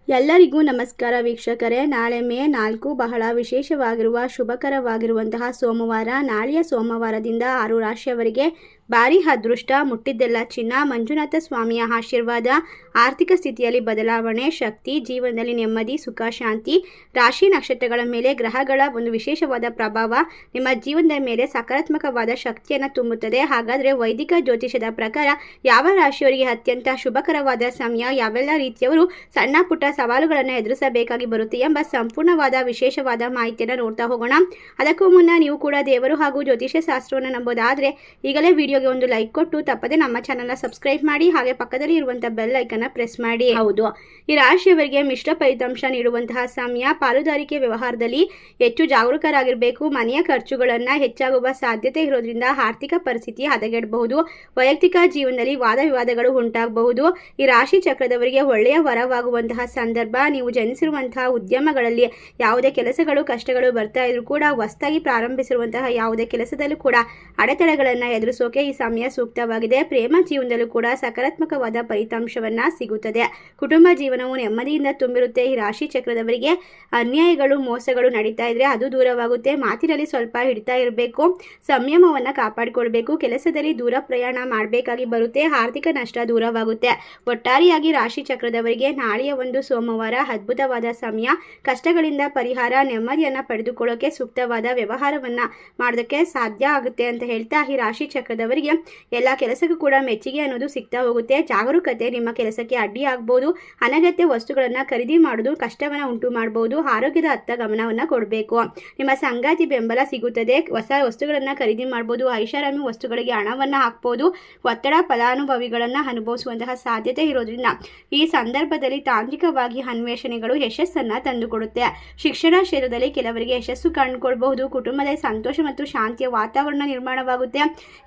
ಎಲ್ಲರಿಗೂ ನಮಸ್ಕಾರ ವೀಕ್ಷಕರೇ. ನಾಳೆ ಮೇ 4 ಬಹಳ ವಿಶೇಷವಾಗಿರುವ ಶುಭಕರವಾಗಿರುವಂತಹ ಸೋಮವಾರ. ನಾಳೆಯ ಸೋಮವಾರದಿಂದ 6 ರಾಶಿಯವರಿಗೆ ಭಾರಿ ಅದೃಷ್ಟ, ಮುಟ್ಟಿದ್ದೆಲ್ಲ ಚಿನ್ನ, ಮಂಜುನಾಥ ಸ್ವಾಮಿಯ ಆಶೀರ್ವಾದ, ಆರ್ಥಿಕ ಸ್ಥಿತಿಯಲ್ಲಿ ಬದಲಾವಣೆ, ಶಕ್ತಿ, ಜೀವನದಲ್ಲಿ ನೆಮ್ಮದಿ, ಸುಖ, ಶಾಂತಿ. ರಾಶಿ ನಕ್ಷತ್ರಗಳ ಮೇಲೆ ಗ್ರಹಗಳ ಒಂದು ವಿಶೇಷವಾದ ಪ್ರಭಾವ ನಿಮ್ಮ ಜೀವನದ ಮೇಲೆ ಸಕಾರಾತ್ಮಕವಾದ ಶಕ್ತಿಯನ್ನು ತುಂಬುತ್ತದೆ. ಹಾಗಾದರೆ ವೈದಿಕ ಜ್ಯೋತಿಷದ ಪ್ರಕಾರ ಯಾವ ರಾಶಿಯವರಿಗೆ ಅತ್ಯಂತ ಶುಭಕರವಾದ ಸಮಯ, ಯಾವೆಲ್ಲ ರೀತಿಯವರು ಸಣ್ಣ ಪುಟ್ಟ ಸವಾಲುಗಳನ್ನು ಎದುರಿಸಬೇಕಾಗಿ ಬರುತ್ತೆ ಎಂಬ ಸಂಪೂರ್ಣವಾದ ವಿಶೇಷವಾದ ಮಾಹಿತಿಯನ್ನು ನೋಡ್ತಾ ಹೋಗೋಣ. ಅದಕ್ಕೂ ಮುನ್ನ ನೀವು ಕೂಡ ದೇವರು ಹಾಗೂ ಜ್ಯೋತಿಷ್ಯ ಶಾಸ್ತ್ರವನ್ನು ನಂಬೋದಾದರೆ ಈಗಲೇ ವಿಡಿಯೋಗೆ ಒಂದು ಲೈಕ್ ಕೊಟ್ಟು ತಪ್ಪದೆ ನಮ್ಮ ಚಾನಲ್ನ ಸಬ್ಸ್ಕ್ರೈಬ್ ಮಾಡಿ, ಹಾಗೆ ಪಕ್ಕದಲ್ಲಿ ಇರುವಂತಹ ಬೆಲ್ ಐಕನ್ನ ಪ್ರೆಸ್ ಮಾಡಿ. ಹೌದು, ಈ ರಾಶಿಯವರಿಗೆ ಮಿಶ್ರ ಫಲಿತಾಂಶ ನೀಡುವಂತಹ ಸಮಯ. ಪಾಲುದಾರಿಕೆ ವ್ಯವಹಾರದಲ್ಲಿ ಹೆಚ್ಚು ಜಾಗರೂಕರಾಗಿರಬೇಕು. ಮನೆಯ ಖರ್ಚುಗಳನ್ನು ಹೆಚ್ಚಾಗುವ ಸಾಧ್ಯತೆ ಇರೋದ್ರಿಂದ ಆರ್ಥಿಕ ಪರಿಸ್ಥಿತಿ ಹದಗೆಡಬಹುದು. ವೈಯಕ್ತಿಕ ಜೀವನದಲ್ಲಿ ವಾದ ವಿವಾದಗಳು ಉಂಟಾಗಬಹುದು. ಈ ರಾಶಿ ಚಕ್ರದವರಿಗೆ ಒಳ್ಳೆಯ ವರವಾಗುವಂತಹ ಸಂದರ್ಭ. ನೀವು ಜನಿಸಿರುವಂತಹ ಉದ್ಯಮಗಳಲ್ಲಿ ಯಾವುದೇ ಕೆಲಸಗಳು ಕಷ್ಟಗಳು ಬರ್ತಾ ಇದ್ರೂ ಕೂಡ ಹೊಸದಾಗಿ ಪ್ರಾರಂಭಿಸಿರುವಂತಹ ಯಾವುದೇ ಕೆಲಸದಲ್ಲೂ ಕೂಡ ಅಡೆತಡೆಗಳನ್ನು ಎದುರಿಸೋಕೆ ಈ ಸಮಯ ಸೂಕ್ತವಾಗಿದೆ. ಪ್ರೇಮ ಜೀವನದಲ್ಲೂ ಕೂಡ ಸಕಾರಾತ್ಮಕವಾದ ಫಲಿತಾಂಶವನ್ನ ಸಿಗುತ್ತದೆ. ಕುಟುಂಬ ಜೀವನವು ನೆಮ್ಮದಿಯಿಂದ ತುಂಬಿರುತ್ತೆ. ಈ ರಾಶಿ ಚಕ್ರದವರಿಗೆ ಅನ್ಯಾಯಗಳು ಮೋಸಗಳು ನಡೀತಾ ಇದ್ರೆ ಅದು ದೂರವಾಗುತ್ತೆ. ಮಾತಿನಲ್ಲಿ ಸ್ವಲ್ಪ ಹಿಡಿತಾ ಇರಬೇಕು, ಸಂಯಮವನ್ನು ಕಾಪಾಡಿಕೊಳ್ಬೇಕು. ಕೆಲಸದಲ್ಲಿ ದೂರ ಪ್ರಯಾಣ ಮಾಡಬೇಕಾಗಿ ಬರುತ್ತೆ. ಆರ್ಥಿಕ ನಷ್ಟ ದೂರವಾಗುತ್ತೆ. ಒಟ್ಟಾರೆಯಾಗಿ ರಾಶಿ ಚಕ್ರದವರಿಗೆ ನಾಳೆಯ ಒಂದು ಸೋಮವಾರ ಅದ್ಭುತವಾದ ಸಮಯ. ಕಷ್ಟಗಳಿಂದ ಪರಿಹಾರ, ನೆಮ್ಮದಿಯನ್ನು ಪಡೆದುಕೊಳ್ಳೋಕೆ ಸೂಕ್ತವಾದ ವ್ಯವಹಾರವನ್ನ ಮಾಡೋದಕ್ಕೆ ಸಾಧ್ಯ ಆಗುತ್ತೆ ಅಂತ ಹೇಳ್ತಾ ಈ ರಾಶಿ ಚಕ್ರದವರಿಗೆ ಎಲ್ಲ ಕೆಲಸಕ್ಕೂ ಕೂಡ ಮೆಚ್ಚುಗೆ ಅನ್ನೋದು ಸಿಗ್ತಾ ಹೋಗುತ್ತೆ. ಜಾಗರೂಕತೆ ನಿಮ್ಮ ಕೆಲಸಕ್ಕೆ ಅಡ್ಡಿ ಆಗ್ಬೋದು. ಅನಗತ್ಯ ವಸ್ತುಗಳನ್ನು ಖರೀದಿ ಮಾಡೋದು ಕಷ್ಟವನ್ನು ಉಂಟು ಮಾಡಬಹುದು. ಆರೋಗ್ಯದ ಅತ್ತ ಗಮನವನ್ನು ಕೊಡಬೇಕು. ನಿಮ್ಮ ಸಂಗಾತಿ ಬೆಂಬಲ ಸಿಗುತ್ತದೆ. ಹೊಸ ವಸ್ತುಗಳನ್ನು ಖರೀದಿ ಮಾಡ್ಬೋದು. ಐಷಾರಾಮಿ ವಸ್ತುಗಳಿಗೆ ಹಣವನ್ನು ಹಾಕ್ಬೋದು. ಒತ್ತಡ ಫಲಾನುಭವಿಗಳನ್ನು ಅನುಭವಿಸುವಂತಹ ಸಾಧ್ಯತೆ ಇರೋದ್ರಿಂದ ಈ ಸಂದರ್ಭದಲ್ಲಿ ತಾಂತ್ರಿಕವಾಗಿ ಅನ್ವೇಷಣೆಗಳು ಯಶಸ್ಸನ್ನು ತಂದುಕೊಡುತ್ತೆ. ಶಿಕ್ಷಣ ಕ್ಷೇತ್ರದಲ್ಲಿ ಕೆಲವರಿಗೆ ಯಶಸ್ಸು ಕಂಡುಕೊಳ್ಬಹುದು. ಕುಟುಂಬದಲ್ಲಿ ಸಂತೋಷ ಮತ್ತು ಶಾಂತಿಯ ವಾತಾವರಣ ನಿರ್ಮಾಣವಾಗುತ್ತೆ.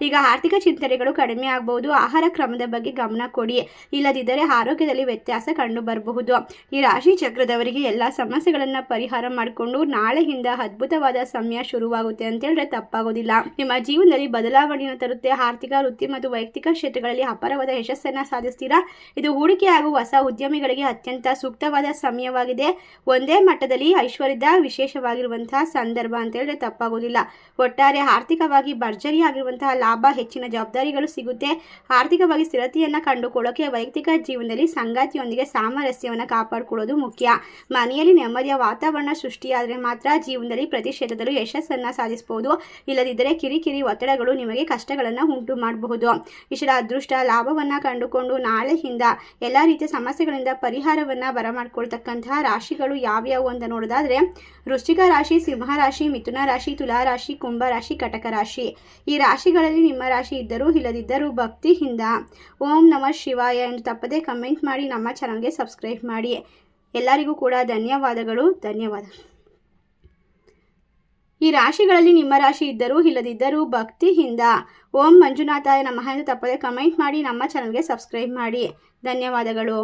ಈಗ ಆರ್ಥಿಕ ಚಿಂತನೆಗಳು ಕಡಿಮೆ ಆಗಬಹುದು. ಆಹಾರ ಕ್ರಮದ ಬಗ್ಗೆ ಗಮನ ಕೊಡಿ, ಇಲ್ಲದಿದ್ದರೆ ಆರೋಗ್ಯದಲ್ಲಿ ವ್ಯತ್ಯಾಸ ಕಂಡು ಬರಬಹುದು. ಈ ರಾಶಿ ಚಕ್ರದವರಿಗೆ ಎಲ್ಲ ಸಮಸ್ಯೆಗಳನ್ನು ಪರಿಹಾರ ಮಾಡಿಕೊಂಡು ನಾಳೆಯಿಂದ ಅದ್ಭುತವಾದ ಸಮಯ ಶುರುವಾಗುತ್ತೆ ಅಂತ ಹೇಳಿದ್ರೆ ತಪ್ಪಾಗೋದಿಲ್ಲ. ನಿಮ್ಮ ಜೀವನದಲ್ಲಿ ಬದಲಾವಣೆಯನ್ನು ತರುತ್ತೆ. ಆರ್ಥಿಕ, ವೃತ್ತಿ ಮತ್ತು ವೈಯಕ್ತಿಕ ಕ್ಷೇತ್ರಗಳಲ್ಲಿ ಅಪಾರವಾದ ಯಶಸ್ಸನ್ನು ಸಾಧಿಸ್ತೀರಾ. ಇದು ಹೂಡಿಕೆ ಹಾಗೂ ಹೊಸ ಉದ್ಯಮಿಗಳಿಗೆ ಅತ್ಯಂತ ಸೂಕ್ತವಾದ ಸಮಯವಾಗಿದೆ. ಒಂದೇ ಮಟ್ಟದಲ್ಲಿ ಐಶ್ವರ್ಯದ ವಿಶೇಷವಾಗಿರುವಂತಹ ಸಂದರ್ಭ ಅಂತ ಹೇಳಿದ್ರೆ ತಪ್ಪಾಗೋದಿಲ್ಲ. ಒಟ್ಟಾರೆ ಆರ್ಥಿಕವಾಗಿ ಭರ್ಜರಿಯಾಗಿರುವಂತಹ ಲಾಭ, ಹೆಚ್ಚಿನ ಜವಾಬ್ದಾರಿಗಳು ಸಿಗುತ್ತೆ. ಆರ್ಥಿಕವಾಗಿ ಸ್ಥಿರತೆಯನ್ನು ಕಂಡುಕೊಳ್ಳೋಕೆ ವೈಯಕ್ತಿಕ ಜೀವನದಲ್ಲಿ ಸಂಗಾತಿಯೊಂದಿಗೆ ಸಾಮರಸ್ಯವನ್ನು ಕಾಪಾಡಿಕೊಳ್ಳೋದು ಮುಖ್ಯ. ಮನೆಯಲ್ಲಿ ನೆಮ್ಮದಿಯ ವಾತಾವರಣ ಸೃಷ್ಟಿಯಾದರೆ ಮಾತ್ರ ಜೀವನದಲ್ಲಿ ಪ್ರತಿ ಕ್ಷೇತ್ರದಲ್ಲೂ ಯಶಸ್ಸನ್ನು ಸಾಧಿಸಬಹುದು. ಇಲ್ಲದಿದ್ದರೆ ಕಿರಿಕಿರಿ ಒತ್ತಡಗಳು ನಿಮಗೆ ಕಷ್ಟಗಳನ್ನು ಉಂಟು ಮಾಡಬಹುದು. ಇಷ್ಟರ ಅದೃಷ್ಟ ಲಾಭವನ್ನು ಕಂಡುಕೊಂಡು ನಾಳೆಯಿಂದ ಎಲ್ಲ ರೀತಿಯ ಸಮಸ್ಯೆಗಳಿಂದ ಪರಿಹಾರವನ್ನು ಬರಮಾಡ್ಕೊಳ್ತಕ್ಕಂತಹ ರಾಶಿಗಳು ಯಾವ್ಯಾವು ಅಂತ ನೋಡೋದಾದ್ರೆ ವೃಶ್ಚಿಕ ರಾಶಿ, ಸಿಂಹ ರಾಶಿ, ಮಿಥುನ ರಾಶಿ, ತುಲಾ ರಾಶಿ, ಕುಂಭ ರಾಶಿ, ಕಟಕ ರಾಶಿ. ಈ ರಾಶಿಗಳಲ್ಲಿ ನಿಮ್ಮ ರಾಶಿ ಇದ್ದರೂ ಇಲ್ಲದಿದ್ದರೂ ಭಕ್ತಿಯಿಂದ ಓಂ ನಮಃ ಶಿವಾಯ ಎಂದು ತಪ್ಪದೆ ಕಮೆಂಟ್ ಮಾಡಿ ನಮ್ಮ ಚಾನಲ್ಗೆ ಸಬ್ಸ್ಕ್ರೈಬ್ ಮಾಡಿ. ಎಲ್ಲರಿಗೂ ಕೂಡ ಧನ್ಯವಾದಗಳು. ಈ ರಾಶಿಗಳಲ್ಲಿ ನಿಮ್ಮ ರಾಶಿ ಇದ್ದರೂ ಇಲ್ಲದಿದ್ದರೂ ಭಕ್ತಿಯಿಂದ ಓಂ ಮಂಜುನಾಥಾಯ ನಮಃ ಎಂದು ತಪ್ಪದೆ ಕಮೆಂಟ್ ಮಾಡಿ ನಮ್ಮ ಚಾನಲ್ಗೆ ಸಬ್ಸ್ಕ್ರೈಬ್ ಮಾಡಿ. ಧನ್ಯವಾದಗಳು.